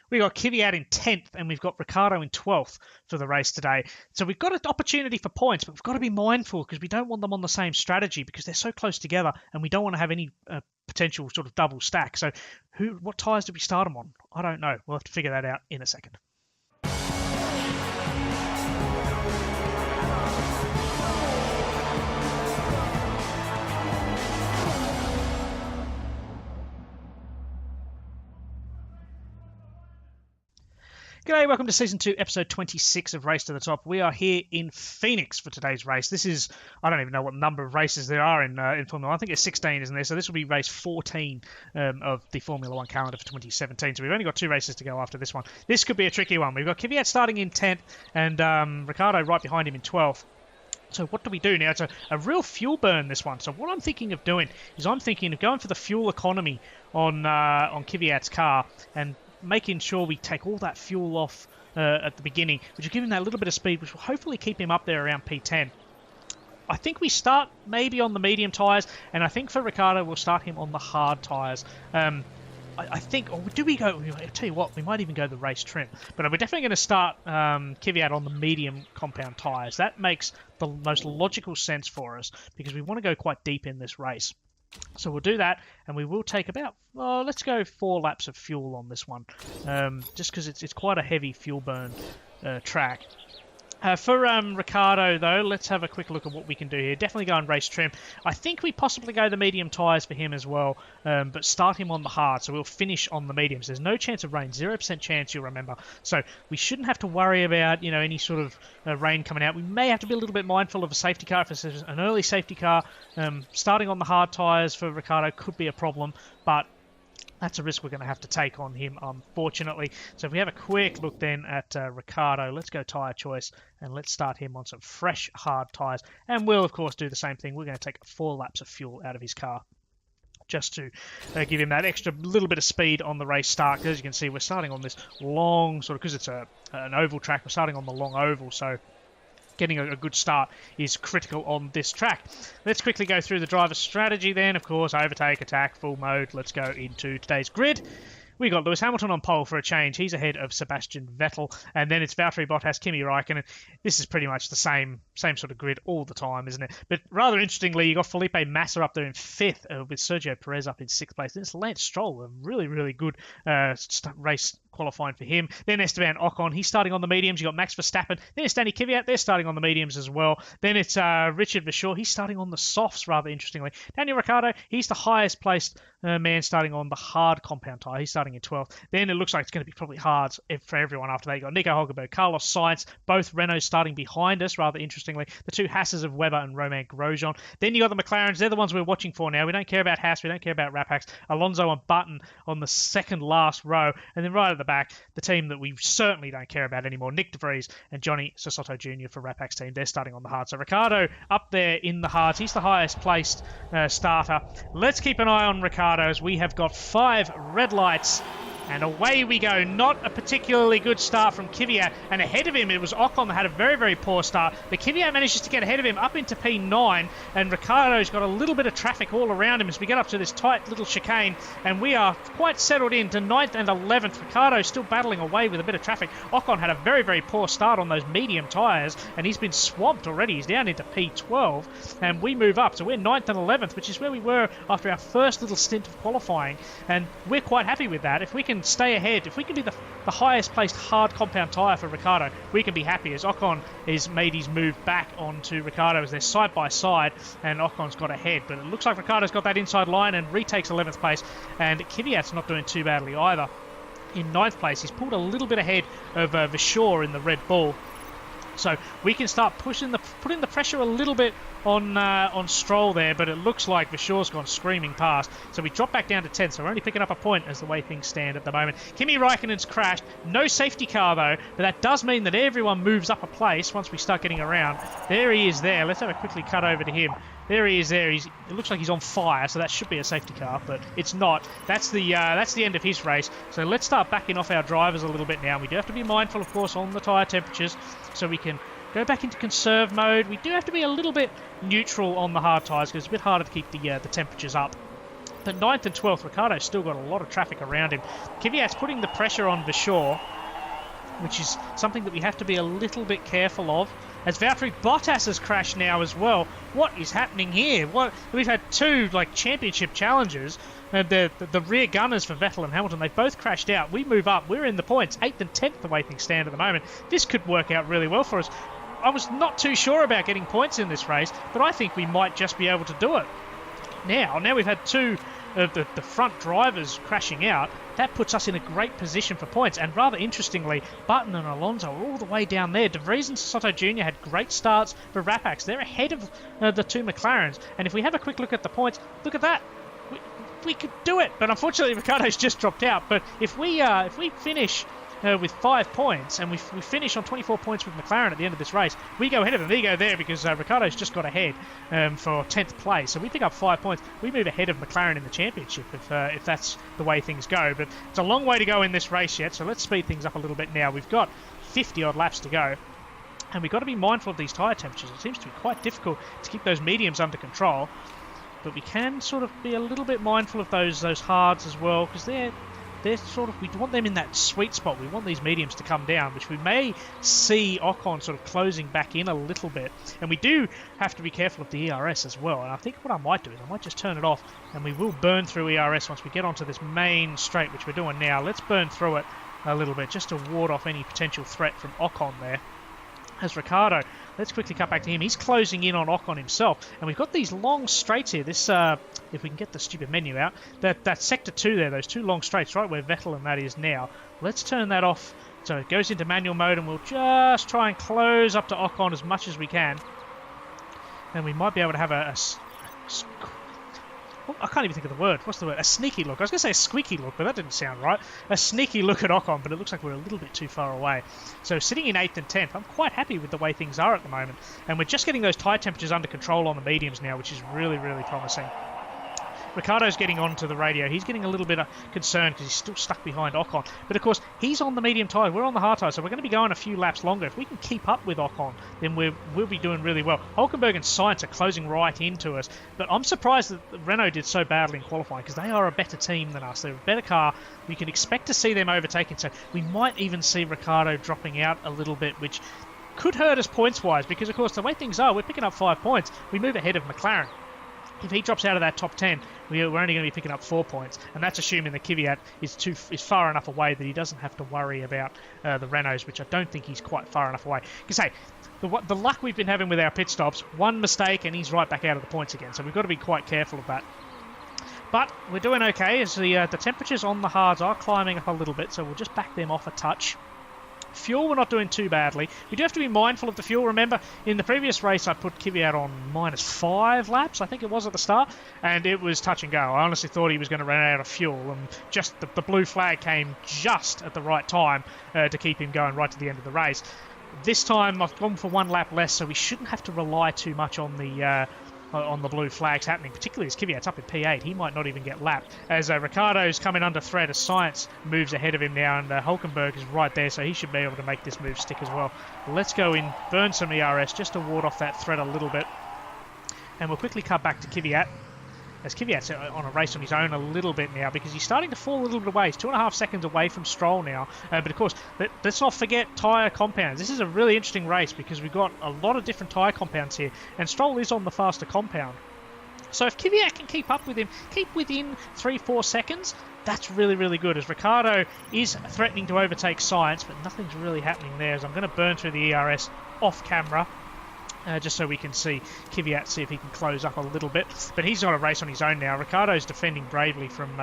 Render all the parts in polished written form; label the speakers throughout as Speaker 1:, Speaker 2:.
Speaker 1: We've got Kvyat in 10th and we've got Ricciardo in 12th for the race today. So we've got an opportunity for points, but we've got to be mindful because we don't want them on the same strategy because they're so close together and we don't want to have any potential sort of double stack. So what tyres do we start them on? I don't know. We'll have to figure that out in a second. G'day, welcome to Season 2, Episode 26 of Race to the Top. We are here in Phoenix for today's race. This is, I don't even know what number of races there are in Formula 1. I think it's 16, isn't there? So this will be race 14 of the Formula 1 calendar for 2017. So we've only got 2 races to go after this one. This could be a tricky one. We've got Kvyat starting in 10th and Ricciardo right behind him in 12th. So what do we do now? It's a real fuel burn, this one. So what I'm thinking of doing is I'm thinking of going for the fuel economy on Kvyat's car and making sure we take all that fuel off at the beginning, which will give him that little bit of speed, which will hopefully keep him up there around P10. I think we start maybe on the medium tyres, and I think for Ricciardo, we'll start him on the hard tyres. I think, or do we go, I'll tell you what, we might even go the race trim, but we're definitely going to start Kvyat on the medium compound tyres. That makes the most logical sense for us, because we want to go quite deep in this race. So we'll do that, and we will take about, let's go 4 laps of fuel on this one, just because it's quite a heavy fuel burn track. For Ricciardo, though, let's have a quick look at what we can do here. Definitely go on race trim. I think we possibly go the medium tyres for him as well, but start him on the hard, so we'll finish on the mediums. There's no chance of rain, 0% chance, you'll remember. So we shouldn't have to worry about, any sort of rain coming out. We may have to be a little bit mindful of a safety car. If it's an early safety car, starting on the hard tyres for Ricciardo could be a problem, but that's a risk we're going to have to take on him, unfortunately. So if we have a quick look then at Ricciardo, let's go tyre choice, and let's start him on some fresh, hard tyres. And we'll, of course, do the same thing. We're going to take 4 laps of fuel out of his car, just to give him that extra little bit of speed on the race start. As you can see, we're starting on this long sort of, because it's an oval track, we're starting on the long oval, so getting a good start is critical on this track. Let's quickly go through the driver's strategy then. Of course, overtake, attack, full mode. Let's go into today's grid. We got Lewis Hamilton on pole for a change. He's ahead of Sebastian Vettel. And then it's Valtteri Bottas, Kimi Räikkönen. This is pretty much the same sort of grid all the time, isn't it? But rather interestingly, you got Felipe Massa up there in 5th with Sergio Perez up in 6th place. Then it's Lance Stroll, a really, really good race qualifying for him. Then Esteban Ocon, he's starting on the mediums. You got Max Verstappen. Then it's Danny Kvyat, they're starting on the mediums as well. Then it's Richard Verschoor, he's starting on the softs, rather interestingly. Daniel Ricciardo, he's the highest placed man starting on the hard compound tyre. He's starting in 12th. Then it looks like it's going to be probably hard for everyone after that. You got Nico Hulkenberg, Carlos Sainz, both Renaults starting behind us, rather interestingly. The 2 Hasses of Webber and Romain Grosjean. Then you got the McLarens, they're the ones we're watching for now. We don't care about Haas, we don't care about Rapax. Alonso and Button on the second last row. And then right at the back, the team that we certainly don't care about anymore, Nick De Vries and Johnny Sosotto Jr. for Rapax team. They're starting on the hard. So Ricciardo up there in the hards. He's the highest placed starter. Let's keep an eye on Ricciardo as we have got 5 red lights. And away we go. Not a particularly good start from Kvyat. And ahead of him, it was Ocon that had a very, very poor start. But Kvyat manages to get ahead of him up into P9. And Ricciardo's got a little bit of traffic all around him as we get up to this tight little chicane. And we are quite settled in to 9th and 11th. Ricciardo's still battling away with a bit of traffic. Ocon had a very, very poor start on those medium tyres. And he's been swamped already. He's down into P12. And we move up. So we're 9th and 11th, which is where we were after our first little stint of qualifying. And we're quite happy with that. If we can stay ahead, if we can be the highest placed hard compound tyre for Ricciardo, we can be happy, as Ocon has made his move back onto Ricciardo as they're side by side, and Ocon's got ahead. But it looks like Ricciardo's got that inside line and retakes 11th place, and Kvyat's not doing too badly either. In 9th place, he's pulled a little bit ahead of Verschoor in the Red Bull. So we can start putting the pressure a little bit on Stroll there, but it looks like Verschoor's gone screaming past. So we drop back down to 10th, so we're only picking up a point as the way things stand at the moment. Kimi Räikkönen's crashed. No safety car though, but that does mean that everyone moves up a place once we start getting around. There he is there. Let's have a quickly cut over to him. There he is there. It looks like he's on fire, so that should be a safety car, but it's not. That's the end of his race. So let's start backing off our drivers a little bit now. We do have to be mindful, of course, on the tyre temperatures, so we can go back into conserve mode. We do have to be a little bit neutral on the hard tyres because it's a bit harder to keep the temperatures up. But 9th and 12th, Ricciardo's still got a lot of traffic around him. Kvyat's putting the pressure on Vasseur, which is something that we have to be a little bit careful of. As Valtteri Bottas has crashed now as well. What is happening here? We've had two championship challengers. The rear gunners for Vettel and Hamilton, they both crashed out. We move up. We're in the points. 8th and 10th the way things stand at the moment. This could work out really well for us. I was not too sure about getting points in this race, but I think we might just be able to do it. Now we've had two of the front drivers crashing out. That puts us in a great position for points. And rather interestingly, Button and Alonso are all the way down there. De Vries and Soto Jr. had great starts for Rapax. They're ahead of the two McLarens. And if we have a quick look at the points, look at that. We could do it. But unfortunately, Ricciardo's just dropped out. But if we finish with 5 points and we finish on 24 points with McLaren at the end of this race, we go ahead of them. There you go there, because Ricciardo's just got ahead for 10th place. So we pick up 5 points. We move ahead of McLaren in the championship if that's the way things go. But it's a long way to go in this race yet, so let's speed things up a little bit now. We've got 50-odd laps to go. And we've got to be mindful of these tyre temperatures. It seems to be quite difficult to keep those mediums under control. But we can sort of be a little bit mindful of those hards as well, because they're sort of, we want them in that sweet spot. We want these mediums to come down, which we may see Ocon sort of closing back in a little bit. And we do have to be careful of the ERS as well. And I think what I might do is I might just turn it off, and we will burn through ERS once we get onto this main straight, which we're doing now. Let's burn through it a little bit just to ward off any potential threat from Ocon there. As Ricciardo, let's quickly cut back to him. He's closing in on Ocon himself. And we've got these long straights here. This, if we can get the stupid menu out, that sector 2 there, those 2 long straights, right where Vettel and that is now. Let's turn that off so it goes into manual mode, and we'll just try and close up to Ocon as much as we can. And we might be able to have I can't even think of the word. What's the word? A sneaky look. I was going to say a squeaky look, but that didn't sound right. A sneaky look at Ocon, but it looks like we're a little bit too far away. So sitting in 8th and 10th, I'm quite happy with the way things are at the moment. And we're just getting those tyre temperatures under control on the mediums now, which is really, really promising. Ricciardo's getting onto the radio. He's getting a little bit concerned because he's still stuck behind Ocon. But of course, he's on the medium tyre. We're on the hard tyre, so we're going to be going a few laps longer. If we can keep up with Ocon, then we'll be doing really well. Hulkenberg and Sainz are closing right into us. But I'm surprised that Renault did so badly in qualifying, because they are a better team than us. They're a better car. We can expect to see them overtaken. So we might even see Ricciardo dropping out a little bit, which could hurt us points-wise, because of course the way things are, we're picking up 5 points. We move ahead of McLaren. If he drops out of that top 10, we're only going to be picking up 4 points, and that's assuming that Kvyat is far enough away that he doesn't have to worry about the Renaults, which I don't think he's quite far enough away. Because hey, the luck we've been having with our pit stops, one mistake and he's right back out of the points again, so we've got to be quite careful of that. But we're doing okay, as the temperatures on the hards are climbing up a little bit, so we'll just back them off a touch. Fuel, we're not doing too badly. We do have to be mindful of the fuel. Remember, in the previous race, I put Kvyat on -5 laps, I think it was at the start, and it was touch and go. I honestly thought he was going to run out of fuel, and just the blue flag came just at the right time to keep him going right to the end of the race. This time, I've gone for 1 lap less, so we shouldn't have to rely too much on the blue flags happening, particularly as Kvyat's up in P8. He might not even get lapped. As Ricciardo's coming under threat, as Sainz moves ahead of him now, and Hulkenberg is right there, so he should be able to make this move stick as well. Let's go in, burn some ERS just to ward off that threat a little bit. And we'll quickly cut back to Kvyat, as Kvyat's on a race on his own a little bit now, because he's starting to fall a little bit away. He's 2.5 seconds away from Stroll now. But of course, let's not forget tyre compounds. This is a really interesting race because we've got a lot of different tyre compounds here, and Stroll is on the faster compound. So if Kvyat can keep up with him, keep within 3-4 seconds, that's really, really good, as Ricciardo is threatening to overtake Sainz, but nothing's really happening there, as I'm going to burn through the ERS off camera. Just so we can see Kvyat, see if he can close up a little bit. But he's got a race on his own now. Ricciardo's defending bravely from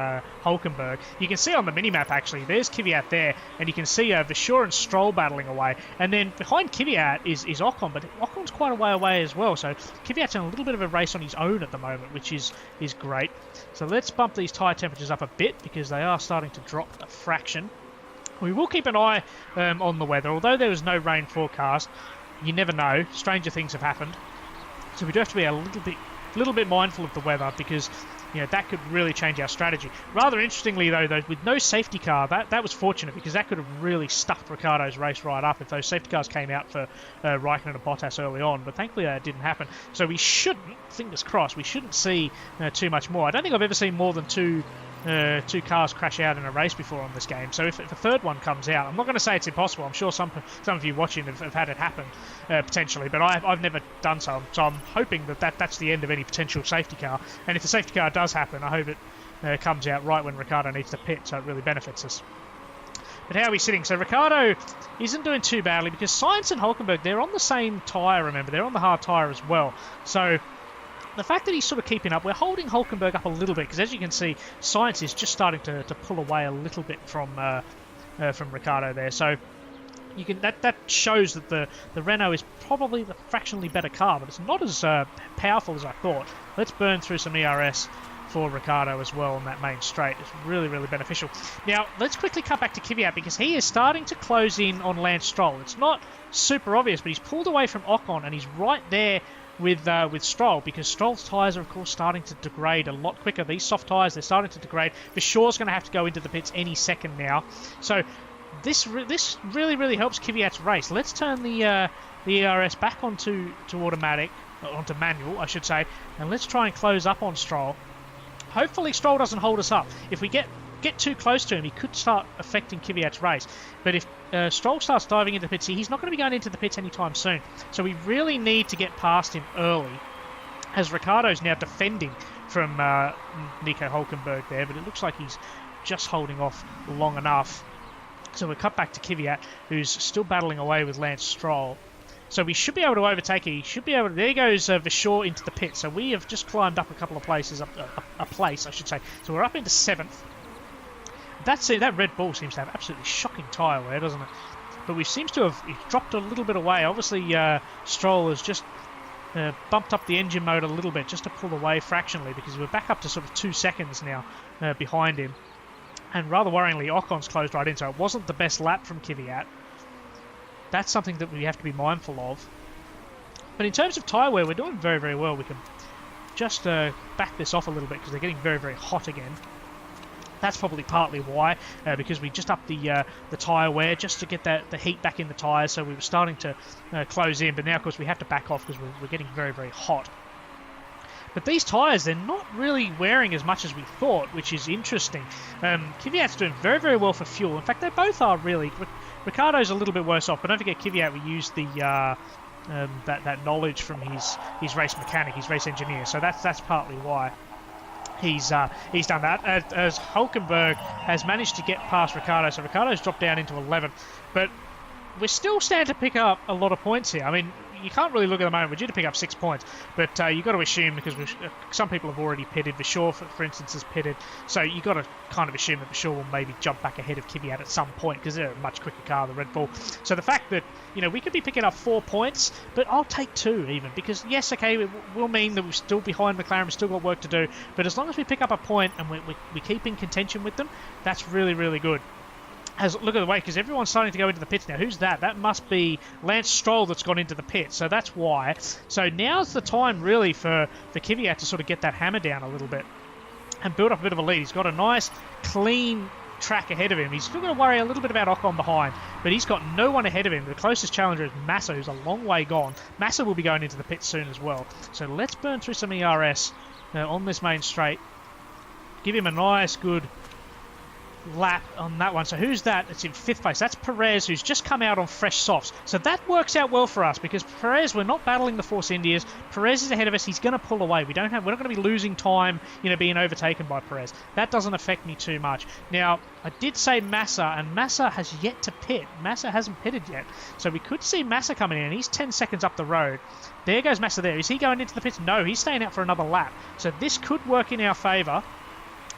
Speaker 1: Hulkenberg. You can see on the minimap, actually, there's Kvyat there, and you can see Vasseur and Stroll battling away. And then behind Kvyat is Ocon, but Ocon's quite a way away as well. So Kvyat's in a little bit of a race on his own at the moment, which is great. So let's bump these tyre temperatures up a bit, because they are starting to drop a fraction. We will keep an eye on the weather. Although there was no rain forecast, you never know. Stranger things have happened. So we do have to be a little bit mindful of the weather, because that could really change our strategy. Rather interestingly, though, with no safety car, that was fortunate because that could have really stuffed Ricciardo's race right up if those safety cars came out for Raikkonen and Bottas early on. But thankfully that didn't happen. So we shouldn't, fingers crossed, we shouldn't see too much more. I don't think I've ever seen more than two cars crash out in a race before on this game. So if a third one comes out, I'm not going to say it's impossible. I'm sure some of you watching have had it happen potentially, but I've never done so. So I'm hoping that's the end of any potential safety car. And if the safety car does happen, I hope it comes out right when Ricciardo needs to pit, so it really benefits us. But how are we sitting? So Ricciardo isn't doing too badly because Sainz and Hülkenberg, they're on the same tyre, remember. They're on the hard tyre as well. So the fact that he's sort of keeping up, we're holding Hülkenberg up a little bit because, as you can see, Sainz is just starting to pull away a little bit from Ricciardo there. So you can that shows that the Renault is probably the fractionally better car, but it's not as powerful as I thought. Let's burn through some ERS for Ricciardo as well on that main straight. It's really, really beneficial. Now, let's quickly cut back to Kvyat because he is starting to close in on Lance Stroll. It's not super obvious, but he's pulled away from Ocon and he's right there with Stroll because Stroll's tyres are, of course, starting to degrade a lot quicker. These soft tyres, they're starting to degrade. Vachor's going to have to go into the pits any second now. So this really, really helps Kvyat's race. Let's turn the ERS back onto manual, I should say, and let's try and close up on Stroll. Hopefully Stroll doesn't hold us up. If we get too close to him, he could start affecting Kvyat's race. But if Stroll starts diving into the pits, he's not going to be going into the pits anytime soon. So we really need to get past him early, as Ricciardo's now defending from Nico Hülkenberg there, but it looks like he's just holding off long enough. So we'll cut back to Kvyat, who's still battling away with Lance Stroll. So we should be able to overtake it. He should be able to... There goes Vachor into the pit. So we have just climbed up a couple of places, a place, I should say. So we're up into 7th. That's it. That Red Bull seems to have absolutely shocking tyre wear, doesn't it? But we seems to have dropped a little bit away. Obviously, Stroll has just bumped up the engine mode a little bit just to pull away fractionally because we're back up to sort of 2 seconds now behind him. And rather worryingly, Ocon's closed right in, so it wasn't the best lap from Kvyat. That's something that we have to be mindful of. But in terms of tyre wear, we're doing very, very well. We can just back this off a little bit because they're getting very, very hot again. That's probably partly why, because we just upped the tyre wear just to get the heat back in the tyres, so we were starting to close in. But now, of course, we have to back off because we're getting very, very hot. But these tyres, they're not really wearing as much as we thought, which is interesting. Kvyat's doing very, very well for fuel. In fact, they both are really. Ricciardo's a little bit worse off, but don't forget Kvyat, we used the that knowledge from his race mechanic, his race engineer. So that's partly why he's done that. As Hülkenberg has managed to get past Ricciardo, so Ricciardo's dropped down into 11th, but we're still standing to pick up a lot of points here. I mean, you can't really look at the moment. We're due to pick up 6 points, but you've got to assume because some people have already pitted. Vachor, for instance, has pitted, so you've got to kind of assume that Vachor will maybe jump back ahead of Kvyat at some point because they're a much quicker car, the Red Bull. So the fact that we could be picking up 4 points, but I'll take 2 even because yes, okay, it will mean that we're still behind McLaren, we've still got work to do, but as long as we pick up a point and we keep in contention with them, that's really, really good. Look at the way, because everyone's starting to go into the pits now. Who's that? That must be Lance Stroll that's gone into the pit. So that's why. So now's the time, really, for Kvyat to sort of get that hammer down a little bit and build up a bit of a lead. He's got a nice, clean track ahead of him. He's still going to worry a little bit about Ocon behind, but he's got no one ahead of him. The closest challenger is Massa, who's a long way gone. Massa will be going into the pit soon as well. So let's burn through some ERS on this main straight. Give him a nice, good lap on that one. So who's that? It's in 5th place. That's Perez, who's just come out on fresh softs. So that works out well for us because Perez, we're not battling the Force Indias. Perez is ahead of us. He's going to pull away. We're not going to be losing time, being overtaken by Perez. That doesn't affect me too much. Now, I did say Massa, and Massa has yet to pit. Massa hasn't pitted yet. So we could see Massa coming in, and he's 10 seconds up the road. There goes Massa there. Is he going into the pits? No, he's staying out for another lap. So this could work in our favour,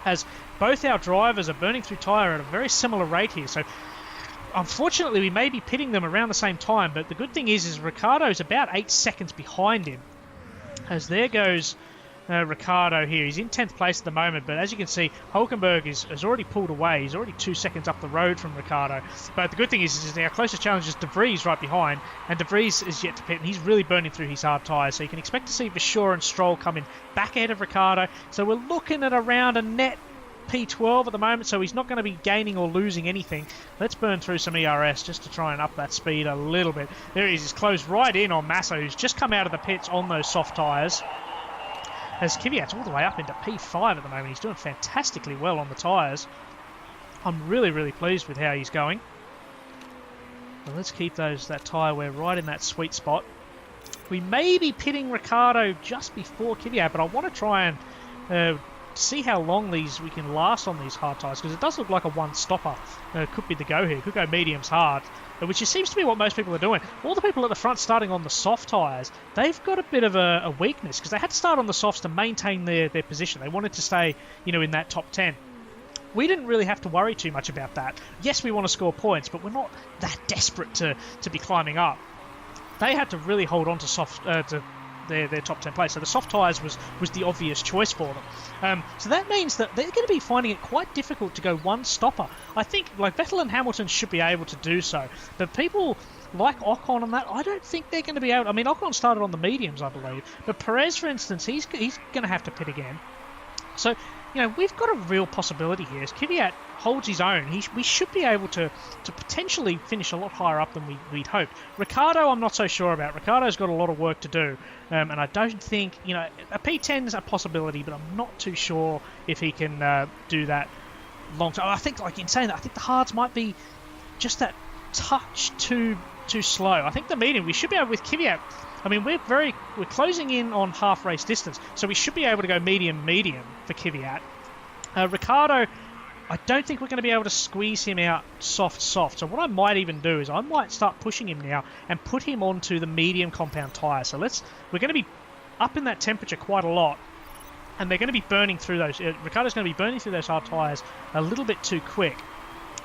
Speaker 1: as both our drivers are burning through tyre at a very similar rate here. So unfortunately, we may be pitting them around the same time, but the good thing is Ricciardo's about 8 seconds behind him. As there goes Ricciardo here. He's in 10th place at the moment, but as you can see, Hulkenberg has already pulled away. He's already 2 seconds up the road from Ricciardo. But the good thing is our closest challenge is De Vries right behind, and De Vries is yet to pit, and he's really burning through his hard tyres. So you can expect to see Vershaw and Stroll come in back ahead of Ricciardo. So we're looking at around a net P12 at the moment, so he's not going to be gaining or losing anything. Let's burn through some ERS just to try and up that speed a little bit. There he is. He's closed right in on Massa, who's just come out of the pits on those soft tyres. As Kvyat's all the way up into P5 at the moment. He's doing fantastically well on the tyres. I'm really, really pleased with how he's going. Well, let's keep that tyre wear right in that sweet spot. We may be pitting Ricciardo just before Kvyat, but I want to try and see how long we can last on these hard tyres, because it does look like a one-stopper could be the go here. Could go mediums hard, which seems to be what most people are doing. All the people at the front starting on the soft tyres, they've got a bit of a weakness, because they had to start on the softs to maintain their position. They wanted to stay, in that top 10. We didn't really have to worry too much about that. Yes, we want to score points, but we're not that desperate to be climbing up. They had to really hold on to soft to their top 10 place. So the soft tyres was the obvious choice for them. So that means that they're going to be finding it quite difficult to go one stopper. I think like Vettel and Hamilton should be able to do so. But people like Ocon and that, I don't think they're going to be able. I mean, Ocon started on the mediums, I believe. But Perez, for instance, he's going to have to pit again. So, we've got a real possibility here. As Kvyat holds his own, we should be able to potentially finish a lot higher up than we'd hoped. Ricciardo, I'm not so sure about. Ricciardo's got a lot of work to do, and I don't think, a P10's a possibility, but I'm not too sure if he can do that long term. I think, in saying that, I think the hards might be just that touch too slow. I think the medium, we should be able with Kvyat. I mean, we're closing in on half race distance, so we should be able to go medium for Kvyat. Ricciardo, I don't think we're going to be able to squeeze him out soft. So what I might even do is I might start pushing him now and put him onto the medium compound tyre. So we're going to be up in that temperature quite a lot, and they're going to be burning through those. Ricciardo's going to be burning through those hard tyres a little bit too quick.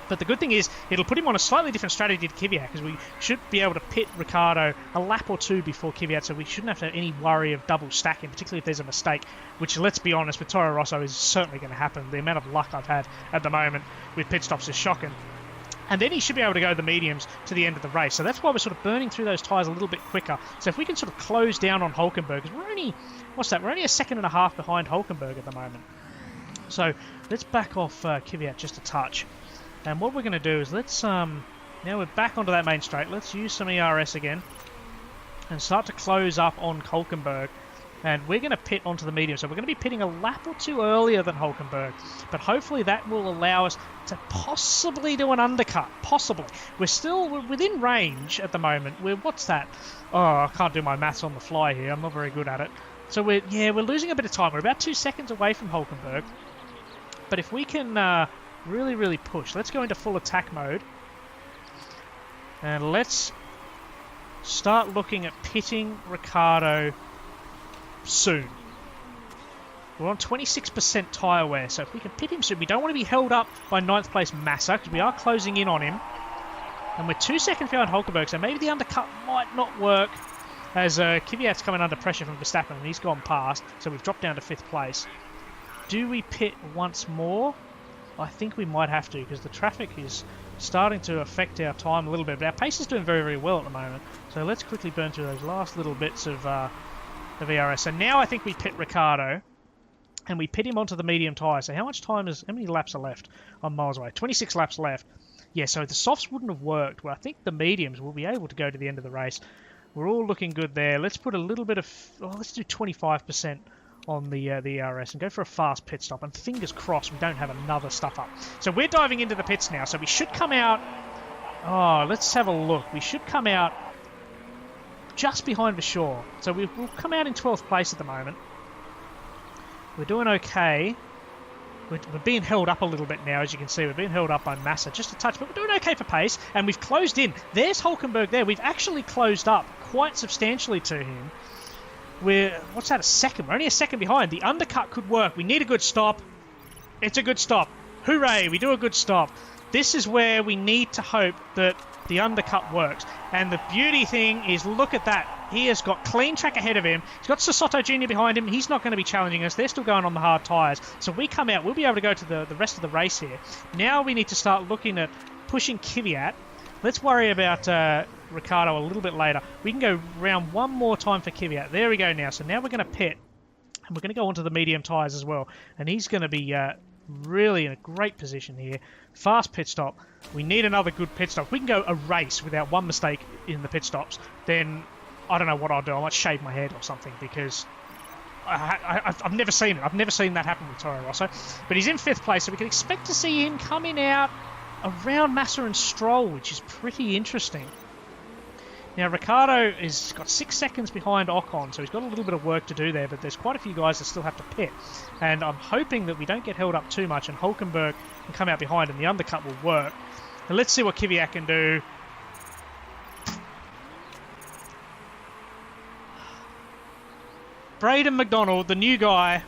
Speaker 1: But the good thing is, it'll put him on a slightly different strategy to Kvyat, because we should be able to pit Ricciardo a lap or two before Kvyat, so we shouldn't have to have any worry of double stacking, particularly if there's a mistake, which, let's be honest, with Toro Rosso is certainly going to happen. The amount of luck I've had at the moment with pit stops is shocking. And then he should be able to go the mediums to the end of the race. So that's why we're sort of burning through those tyres a little bit quicker. So if we can sort of close down on Hulkenberg, because we're only a second and a half behind Hulkenberg at the moment. So let's back off Kvyat just a touch. And what we're going to do is now we're back onto that main straight. Let's use some ERS again and start to close up on Hulkenberg. And we're going to pit onto the medium. So we're going to be pitting a lap or two earlier than Hulkenberg. But hopefully that will allow us to possibly do an undercut. Possibly. We're within range at the moment. What's that? Oh, I can't do my maths on the fly here. I'm not very good at it. So we're losing a bit of time. We're about 2 seconds away from Hulkenberg. But if we can really, really push. Let's go into full attack mode. And let's start looking at pitting Ricciardo soon. We're on 26% tyre wear, so if we can pit him soon, we don't want to be held up by 9th place Massa, because we are closing in on him. And we're 2 seconds behind Hulkenberg, so maybe the undercut might not work, as Kvyat's coming under pressure from Verstappen, and he's gone past, so we've dropped down to 5th place. Do we pit once more? I think we might have to, because the traffic is starting to affect our time a little bit. But our pace is doing very, very well at the moment. So let's quickly burn through those last little bits of ERS. So now I think we pit Ricciardo, and we pit him onto the medium tyre. So how many laps are left? I'm miles away. 26 laps left. Yeah, so the softs wouldn't have worked. Well, I think the mediums will be able to go to the end of the race. We're all looking good there. Let's put a little bit of... let's do 25%. On the ERS and go for a fast pit stop, and fingers crossed we don't have another stuff up. So we're diving into the pits now, so we should come out... let's have a look. We should come out just behind Vershaw. So we'll come out in 12th place at the moment. We're doing okay. We're being held up a little bit now, as you can see. We're being held up by Massa just a touch, but we're doing okay for pace, and we've closed in. There's Hulkenberg there. We've actually closed up quite substantially to him. What's that, a second? We're only a second behind. The undercut could work. We need a good stop. It's a good stop. Hooray, we do a good stop. This is where we need to hope that the undercut works. And the beauty thing is, look at that. He has got clean track ahead of him. He's got Sasotto Jr. behind him. He's not going to be challenging us. They're still going on the hard tyres. So we come out. We'll be able to go to the rest of the race here. Now we need to start looking at pushing Kvyat. Let's worry about Ricciardo a little bit later. We can go round one more time for Kvyat. There we go now. So now we're going to pit. And we're going to go onto the medium tyres as well. And he's going to be really in a great position here. Fast pit stop. We need another good pit stop. If we can go a race without one mistake in the pit stops, then I don't know what I'll do. I might shave my head or something, because I've never seen it. I've never seen that happen with Toro Rosso. But he's in 5th place, so we can expect to see him coming out around Massa and Stroll, which is pretty interesting. Now, Ricciardo has got 6 seconds behind Ocon, so he's got a little bit of work to do there, but there's quite a few guys that still have to pit. And I'm hoping that we don't get held up too much and Hulkenberg can come out behind and the undercut will work. And let's see what Kvyat can do. Braden McDonald, the new guy.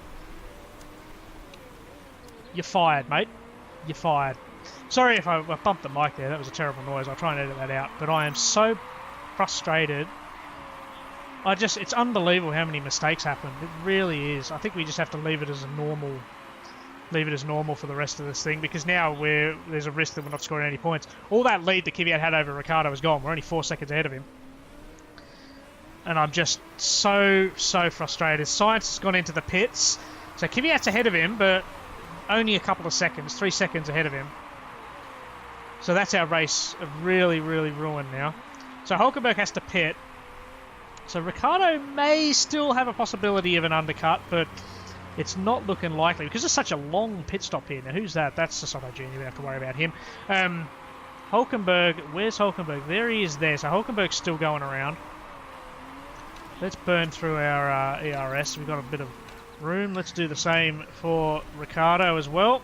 Speaker 1: You're fired, mate. You're fired. Sorry if I bumped the mic there. That was a terrible noise. I'll try and edit that out. But I am so frustrated. It's unbelievable how many mistakes happen. It really is. I think we just have to leave it as normal for the rest of this thing, because now there's a risk that we're not scoring any points. All that lead that Kvyat had over Ricciardo is gone. We're only 4 seconds ahead of him. And I'm just so frustrated. Sainz has gone into the pits. So Kvyat's ahead of him, but only a couple of seconds, 3 seconds ahead of him. So that's our race really ruined now. So Hulkenberg has to pit. So Ricciardo may still have a possibility of an undercut, but it's not looking likely because it's such a long pit stop here. Now, who's that? That's Sasotto Jr. We don't have to worry about him. Hulkenberg, where's Hulkenberg? There he is there. So Hulkenberg's still going around. Let's burn through our ERS. We've got a bit of room. Let's do the same for Ricciardo as well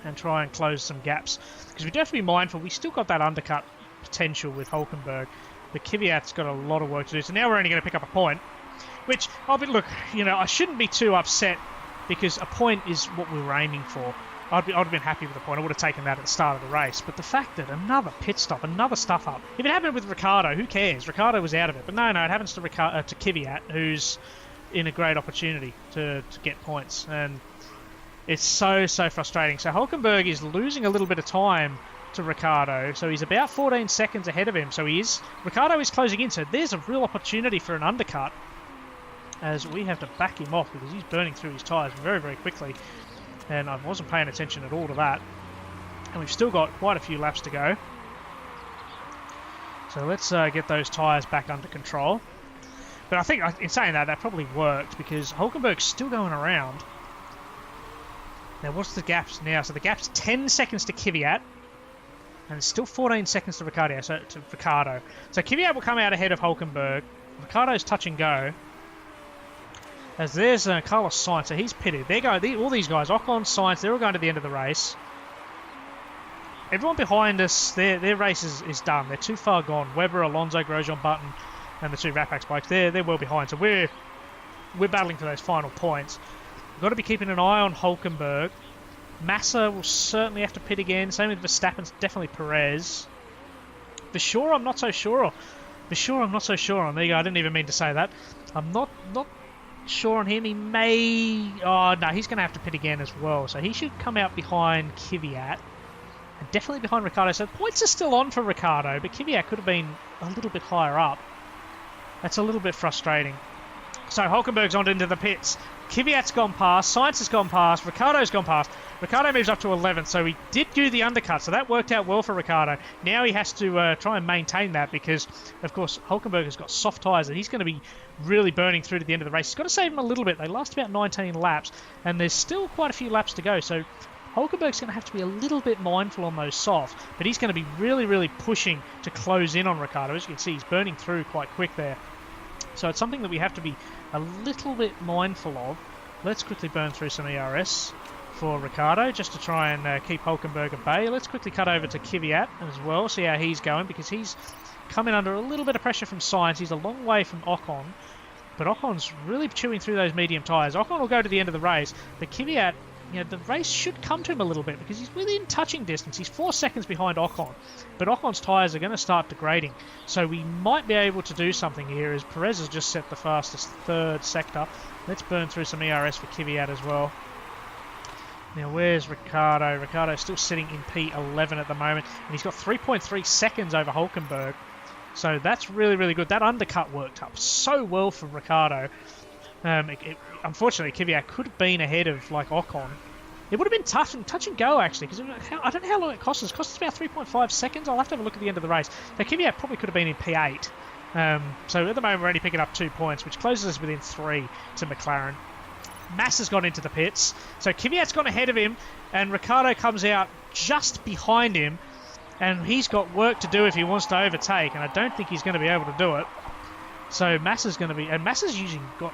Speaker 1: and try and close some gaps, because we do have to be mindful. We still got that undercut potential with Hulkenberg, but Kvyat's got a lot of work to do. So now we're only going to pick up a point, which, look, I shouldn't be too upset, because a point is what we were aiming for. I'd have been happy with a point. I would have taken that at the start of the race. But the fact that another pit stop, another stuff up. If it happened with Ricciardo, who cares? Ricciardo was out of it. But no, it happens to Kvyat, who's in a great opportunity to get points. And it's so frustrating. So Hulkenberg is losing a little bit of time to Ricciardo. So he's about 14 seconds ahead of him. So Ricciardo is closing in. So there's a real opportunity for an undercut, as we have to back him off because he's burning through his tyres very quickly. And I wasn't paying attention at all to that. And we've still got quite a few laps to go. So let's get those tyres back under control. But I think, in saying that probably worked, because Hulkenberg's still going around. Now, what's the gaps now? So the gap's 10 seconds to Kvyat. And it's still 14 seconds to Ricciardo. So Kvyat will come out ahead of Hulkenberg. Ricciardo's touch and go. As there's Carlos Sainz, so he's pitted. All these guys, Ocon, Sainz, they're all going to the end of the race. Everyone behind us, their race is done. They're too far gone. Webber, Alonso, Grosjean, Button, and the two Rapax bikes, they're well behind. So we're battling for those final points. We've got to be keeping an eye on Hulkenberg. Massa will certainly have to pit again. Same with Verstappen, definitely Perez. Versure, I'm not so sure on. There you go. I didn't even mean to say that. I'm not sure on him. He may... Oh, no, he's going to have to pit again as well. So he should come out behind Kvyat. And definitely behind Ricciardo. So points are still on for Ricciardo, but Kvyat could have been a little bit higher up. That's a little bit frustrating. So Hulkenberg's on into the pits. Kvyat's gone past. Sainz has gone past. Ricciardo's gone past. Ricciardo moves up to 11th, so he did do the undercut, so that worked out well for Ricciardo. Now he has to try and maintain that because, of course, Hulkenberg has got soft tyres and he's going to be really burning through to the end of the race. He's got to save him a little bit. They last about 19 laps, and there's still quite a few laps to go, so Hulkenberg's going to have to be a little bit mindful on those softs, but he's going to be really pushing to close in on Ricciardo. As you can see, he's burning through quite quick there. So it's something that we have to be a little bit mindful of. Let's quickly burn through some ERS for Ricciardo just to try and keep Hulkenberg at bay. Let's quickly cut over to Kvyat as well, see how he's going, because he's coming under a little bit of pressure from Sainz. He's a long way from Ocon, but Ocon's really chewing through those medium tyres. Ocon will go to the end of the race, but Kvyat the race should come to him a little bit because he's within touching distance. He's 4 seconds behind Ocon, but Ocon's tyres are going to start degrading. So we might be able to do something here as Perez has just set the fastest third sector. Let's burn through some ERS for Kvyat as well. Now, where's Ricciardo? Ricciardo's still sitting in P11 at the moment, and he's got 3.3 seconds over Hulkenberg. So that's really, really good. That undercut worked up so well for Ricciardo. Unfortunately, Kvyat could have been ahead of Ocon. It would have been touch and go actually, because I don't know how long it cost us. It cost us about 3.5 seconds. I'll have to have a look at the end of the race. So Kvyat probably could have been in P8. So at the moment we're only picking up 2 points, which closes us within 3 to McLaren. Massa's gone into the pits, so Kvyat's gone ahead of him, and Ricciardo comes out just behind him, and he's got work to do if he wants to overtake, and I don't think he's going to be able to do it. So Massa's going to be, and Massa's got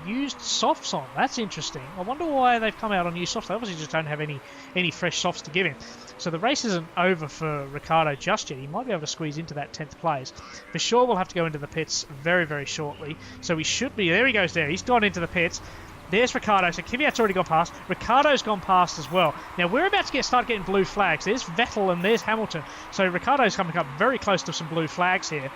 Speaker 1: used softs on. That's interesting. I wonder why they've come out on used softs. They obviously just don't have any fresh softs to give him. So the race isn't over for Ricciardo just yet. He might be able to squeeze into that 10th place. For sure, we'll have to go into the pits very, very shortly. So we should be... There he goes there. He's gone into the pits. There's Ricciardo. So Kvyat's already gone past. Ricciardo's gone past as well. Now, we're about to start getting blue flags. There's Vettel and there's Hamilton. So Ricciardo's coming up very close to some blue flags here.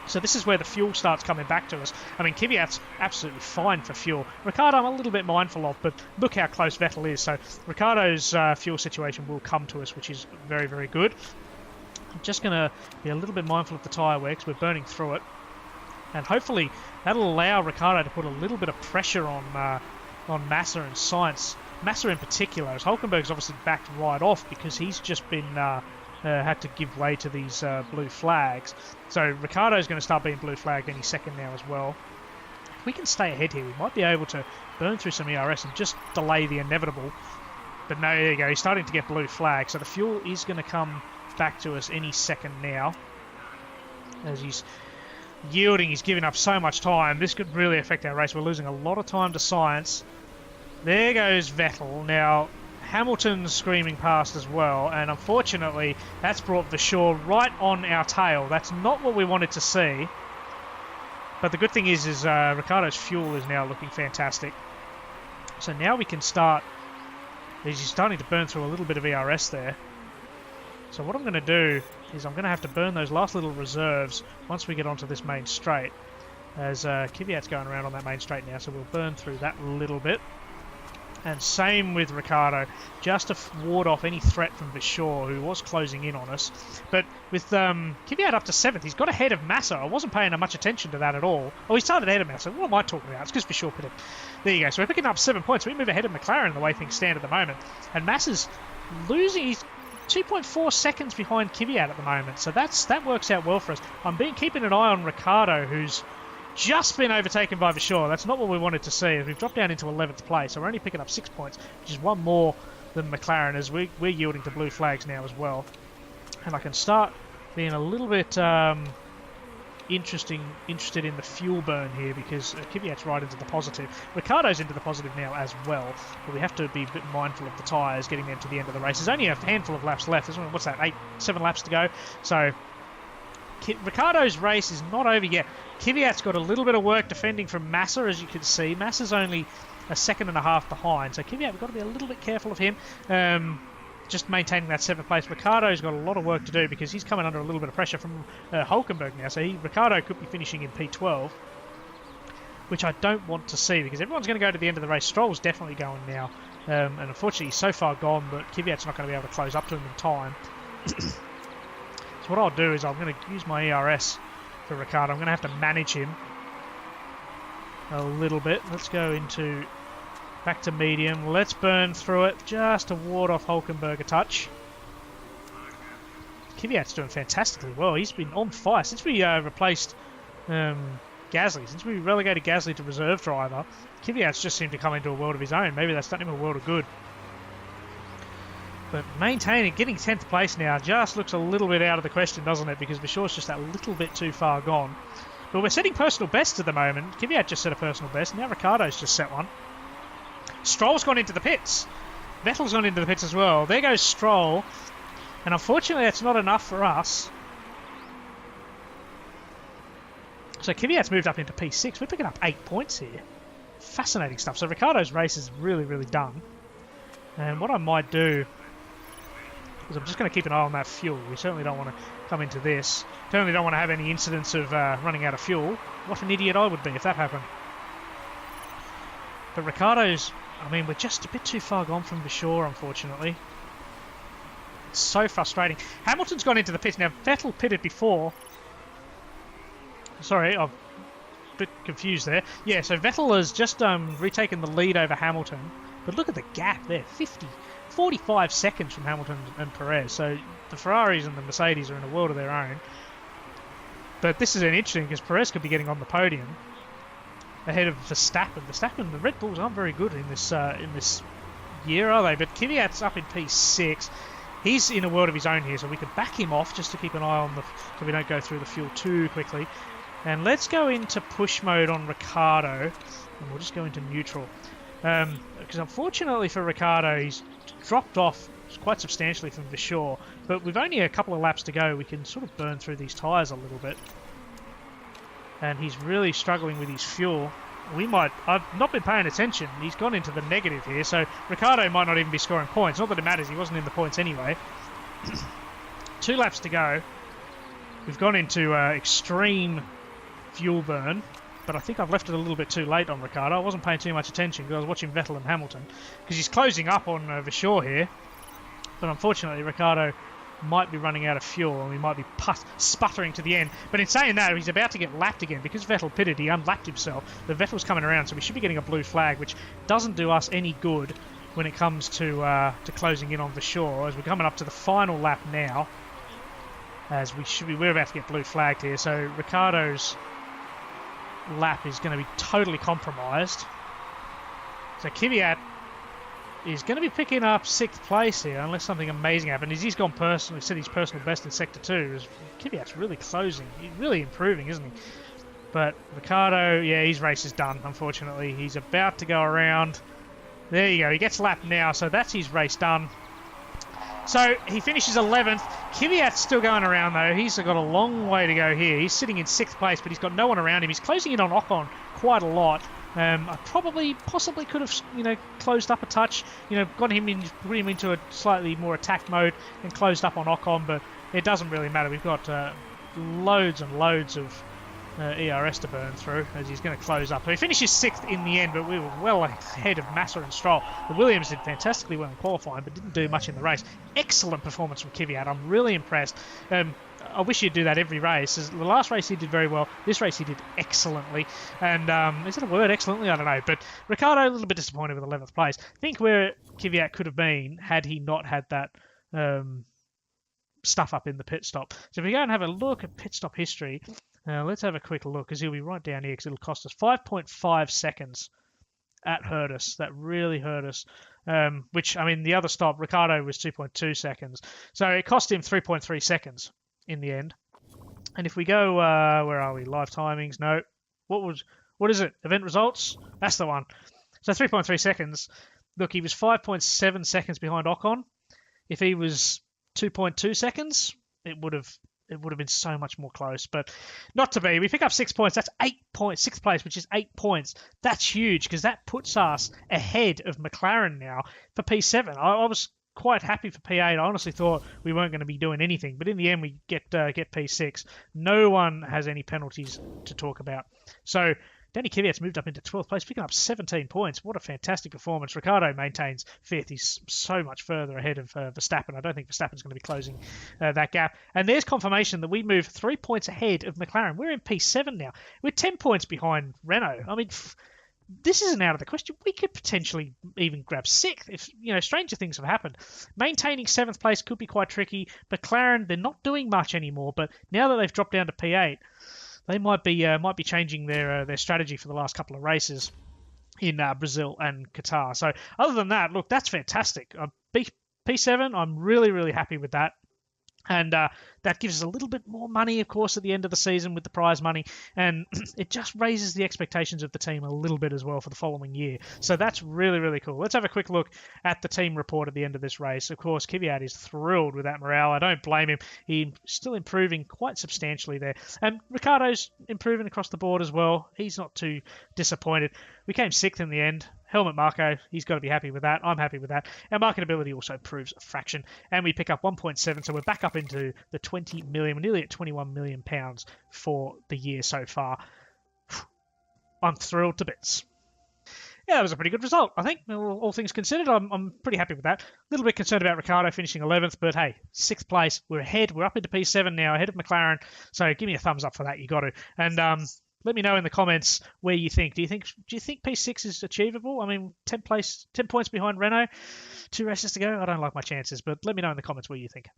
Speaker 1: So this is where the fuel starts coming back to us. I mean, Kvyat's absolutely fine for fuel. Ricciardo I'm a little bit mindful of, but look how close Vettel is. So Ricciardo's fuel situation will come to us, which is very, very good. I'm just going to be a little bit mindful of the tyre wear because we're burning through it. And hopefully that'll allow Ricciardo to put a little bit of pressure on Massa and Sainz. Massa in particular, as Hulkenberg's obviously backed right off because he's just been... had to give way to these blue flags. So Ricciardo's going to start being blue flagged any second now as well. If we can stay ahead here, we might be able to burn through some ERS and just delay the inevitable. But no, there you go. He's starting to get blue flag. So the fuel is going to come back to us any second now. As he's yielding, he's giving up so much time. This could really affect our race. We're losing a lot of time to Sainz. There goes Vettel. Now... Hamilton's screaming past as well, and unfortunately that's brought Vasseur right on our tail. That's not what we wanted to see. But the good thing is Ricciardo's fuel is now looking fantastic. So now we can start... He's starting to burn through a little bit of ERS there. So what I'm going to do is I'm going to have to burn those last little reserves once we get onto this main straight. As Kvyat's going around on that main straight now, so we'll burn through that little bit. And same with Ricciardo, just to ward off any threat from Vasseur, who was closing in on us. But with Kvyat up to 7th, he's got ahead of Massa. I wasn't paying much attention to that at all. Oh, he started ahead of Massa. What am I talking about? It's because Vasseur put it. There you go. So we're picking up 7 points. We move ahead of McLaren the way things stand at the moment. And Massa's losing. He's 2.4 seconds behind Kvyat at the moment. So that works out well for us. I'm keeping an eye on Ricciardo, who's just been overtaken by Vasseur. That's not what we wanted to see. We've dropped down into 11th place, so we're only picking up 6 points, which is one more than McLaren, as we're yielding to blue flags now as well. And I can start being a little bit interested in the fuel burn here, because Kvyat's right into the positive. Ricciardo's into the positive now as well, but we have to be a bit mindful of the tyres getting them to the end of the race. There's only a handful of laps left. What's that, 7 laps to go? So Ricciardo's race is not over yet. Kvyat's got a little bit of work defending from Massa, as you can see. Massa's only a second and a half behind, so Kvyat, we've got to be a little bit careful of him, just maintaining that 7th place. Ricciardo's got a lot of work to do because he's coming under a little bit of pressure from Hulkenberg now, so Ricciardo could be finishing in P12, which I don't want to see because everyone's going to go to the end of the race. Stroll's definitely going now, and unfortunately he's so far gone that Kvyat's not going to be able to close up to him in time. So what I'll do is I'm going to use my ERS for Ricciardo. I'm going to have to manage him a little bit. Let's go back to medium. Let's burn through it just to ward off Hulkenberg a touch. Kvyat's doing fantastically well. He's been on fire since we replaced Gasly. Since we relegated Gasly to reserve driver, Kvyat's just seemed to come into a world of his own. Maybe that's done him a world of good. But maintaining, getting 10th place now just looks a little bit out of the question, doesn't it? Because Vasseur's just that little bit too far gone. But we're setting personal bests at the moment. Kvyat just set a personal best. Now Ricciardo's just set one. Stroll's gone into the pits. Vettel's gone into the pits as well. There goes Stroll. And unfortunately, that's not enough for us. So Kvyat's moved up into P6. We're picking up 8 points here. fascinating stuff. So Ricciardo's race is really, really done. And what I might do is I'm just going to keep an eye on that fuel. We certainly don't want to come into this. Certainly don't want to have any incidents of running out of fuel. What an idiot I would be if that happened. But Ricciardo's, I mean, we're just a bit too far gone from the shore, unfortunately. It's so frustrating. Hamilton's gone into the pits. Now, Vettel pitted before. Sorry, I'm a bit confused there. Yeah, so Vettel has just retaken the lead over Hamilton. But look at the gap there, 45 seconds from Hamilton and Perez. So the Ferraris and the Mercedes are in a world of their own. But this is an interesting because Perez could be getting on the podium ahead of Verstappen. The Red Bulls aren't very good in this year, are they? But Kvyat's up in P6. He's in a world of his own here, so we can back him off just to keep an eye on so we don't go through the fuel too quickly. And let's go into push mode on Ricciardo, and we'll just go into neutral. Because unfortunately for Ricciardo, he's dropped off quite substantially from the shore. But with only a couple of laps to go, we can sort of burn through these tyres a little bit. And he's really struggling with his fuel. I've not been paying attention. He's gone into the negative here, so Ricciardo might not even be scoring points. Not that it matters, he wasn't in the points anyway. 2 laps to go. We've gone into extreme fuel burn, but I think I've left it a little bit too late on Ricciardo. I wasn't paying too much attention because I was watching Vettel and Hamilton, because he's closing up on the shore here. But unfortunately, Ricciardo might be running out of fuel and we might be sputtering to the end. But in saying that, he's about to get lapped again. Because Vettel pitted, he unlapped himself. The Vettel's coming around, so we should be getting a blue flag, which doesn't do us any good when it comes to closing in on the shore. As we're coming up to the final lap now, as we're about to get blue flagged here. So Ricciardo's lap is going to be totally compromised. So Kvyat is going to be picking up 6th place here, unless something amazing happens. He's gone personally, set his personal best in Sector 2. Kvyat's really closing. He's really improving, isn't he? But Ricciardo, yeah, his race is done, unfortunately. He's about to go around. There you go. He gets lapped now, so that's his race done. So he finishes 11th. Kvyat's still going around, though. He's got a long way to go here. His sitting in 6th place, but he's got no one around him. He's closing in on Ocon quite a lot. I possibly could have, closed up a touch, put him into a slightly more attack mode and closed up on Ocon, but it doesn't really matter. We've got loads and loads of ERS to burn through as he's going to close up. So he finishes 6th in the end, but we were well ahead of Massa and Stroll. The Williams did fantastically well in qualifying, but didn't do much in the race. Excellent performance from Kvyat. I'm really impressed. I wish he'd do that every race. The last race he did very well. This race he did excellently. And is it a word, excellently? I don't know. But Ricciardo, a little bit disappointed with 11th place. Think where Kvyat could have been had he not had that stuff up in the pit stop. So if we go and have a look at pit stop history, let's have a quick look, because he'll be right down here, because it'll cost us 5.5 seconds. That hurt us. That really hurt us. Which, I mean, the other stop, Ricciardo was 2.2 seconds. So it cost him 3.3 seconds in the end. And if we go, where are we? Live timings? No. What is it? Event results? That's the one. So 3.3 seconds. Look, he was 5.7 seconds behind Ocon. If he was 2.2 seconds, it would have been so much more close, but not to be. We pick up 6 points. That's 8 points. 6th place, which is 8 points. That's huge, because that puts us ahead of McLaren now for P7. I was quite happy for P8. I honestly thought we weren't going to be doing anything, but in the end we get P6. No one has any penalties to talk about. So Danny Kvyat's moved up into 12th place, picking up 17 points. What a fantastic performance. Ricciardo maintains 5th. He's so much further ahead of Verstappen. I don't think Verstappen's going to be closing that gap. And there's confirmation that we move 3 points ahead of McLaren. We're in P7 now. We're 10 points behind Renault. I mean, this isn't out of the question. We could potentially even grab 6th if, stranger things have happened. Maintaining 7th place could be quite tricky. McLaren, they're not doing much anymore, but now that they've dropped down to P8, they might be changing their strategy for the last couple of races in Brazil and Qatar. So other than that, look, that's fantastic. P7, I'm really, really happy with that. And that gives us a little bit more money, of course, at the end of the season with the prize money. And it just raises the expectations of the team a little bit as well for the following year. So that's really, really cool. Let's have a quick look at the team report at the end of this race. Of course, Kvyat is thrilled with that morale. I don't blame him. He's still improving quite substantially there. And Ricciardo's improving across the board as well. He's not too disappointed. We came 6th in the end. Helmut Marko, he's got to be happy with that. I'm happy with that. Our marketability also proves a fraction, and we pick up 1.7, so we're back up into the 20 million, we're nearly at 21 million pounds for the year so far. I'm thrilled to bits. Yeah, that was a pretty good result, I think. All things considered, I'm pretty happy with that. A little bit concerned about Ricciardo finishing 11th, but hey, 6th place. We're ahead. We're up into P7 now, ahead of McLaren, so give me a thumbs up for that. You got to. And let me know in the comments where you think. Do you think P6 is achievable? I mean, 10 points behind Renault, 2 races to go. I don't like my chances, but let me know in the comments where you think.